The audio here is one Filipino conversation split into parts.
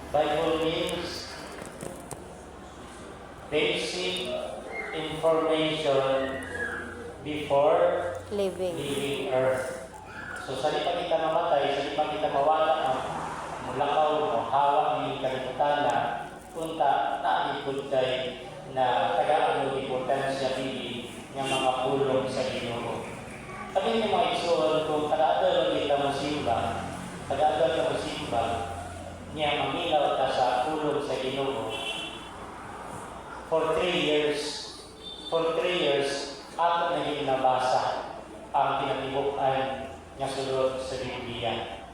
Bible means basic information before leaving earth. So sa di pa kita mamatay, sa di pa kita mawala, mulakaw, hawa, hindi kalimutan na punta na iputay na tagaan ng importansya bili ng mga pulong sa Ginoo. Kami ng mga isuon kung tagaan kita musimba, tagaan ka musimba, niya mamilaw ka sa pulong sa Ginoo. For 3 years, ako na nabasa ang pinatibukan niya sulod sa Biblia.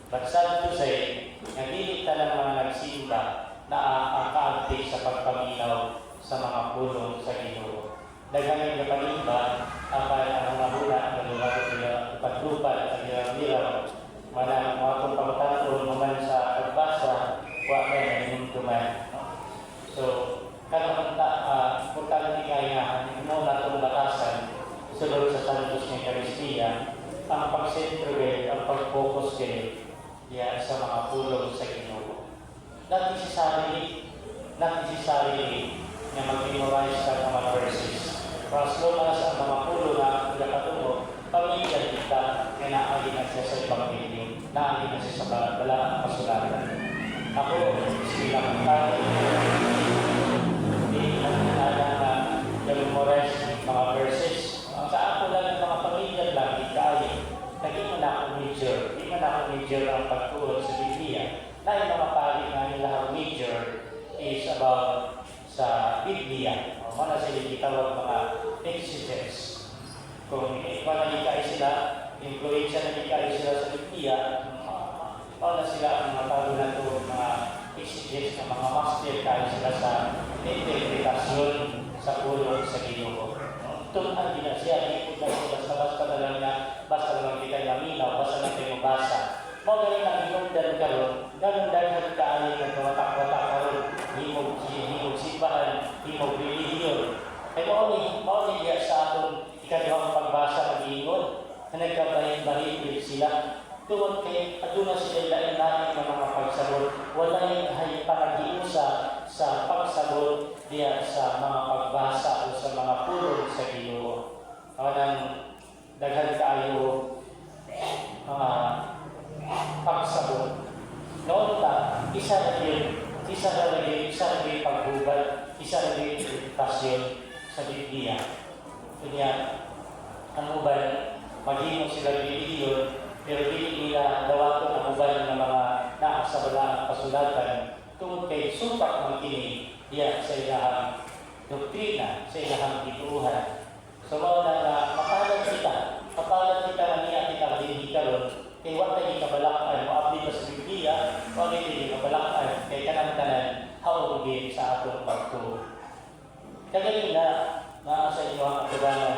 But sad to say, nagdilit na lang mga nagsimba na ang kaagtig sa pagpaminaw sa mga pulong sa Ginoo. Daghan yung napalimba, ang nahula, nalugagot nila, pagtupad, at nila, mga kung pagtatulong naman sa pagbasa, huwag kayo na inintuman. So, kalakanta, pagkala ni kaya, mo na itong batasan, sulod sa Santos ng Eucharistia, ang pag-sentro ang pag-focus kayo sa mga pulong sa Ginoo. Not necessarily na mag-memorize ka ng mga verses. Para as long as ang mga pulong na pinakatungo, pamilya kita na naagin na siya sa Ebanghelyo, naagin na siya sa balaang kasulatan. Ako, silang tayo, hindi natinala na memorize mga verses. Ang sa ako lang ng mga pamilya lang, ikayo, naging man ako major. Hindi man ako major ang pagtulog sa Biblia. Na yung mga pari na nila ang major is about sa Biblia. Mana sila itawag mga exegetes. Kung managikay sila, influensya na ikay sila sa Biblia, mana sila ang matalo na ito mga exegetes na mga master kayo sila sa interpretasyon sa pulong sa Ginoo. Tunan din na siya, ikot na siya, basta na lang na, basta lang kita naminaw, basta lang kayo mabasa. Magaling ang hinungdan karon, ganun dahil kaaling ng watak-watak karon, himog sipahan, himog religion. Ay mauni diya sa atong ikadawang pagbasa ng ingon, na nagkabahin-bahin sila. Tuwag kay aduna sila lain-lain ng mga pagsabot, wala yung panagiusa sa pagsabot diya sa mga pagbasa o sa mga pulong sa Ginoo. Ang daghan kayo mga pagsabot. Noon ta, isa na rin paghubad, isa na rin edukasyon sa Biblia. Kanya, ang ubad, maghimo sila religion, pero hindi nila dawaton ang ubad ng mga naakasabala pasulatan tungkol kay supak ng kini diya sa ilahang doktrina, sa ilahang ituuhan. So, na mapalan kita na niya kita kalinhikaron, kay wala yung kabalakan, maabli pa sa Biblia, wala yung kabalakan, kay kanan-kanan, haugin sa atong pagtuo. Kagaling na sa inyo ang katubangan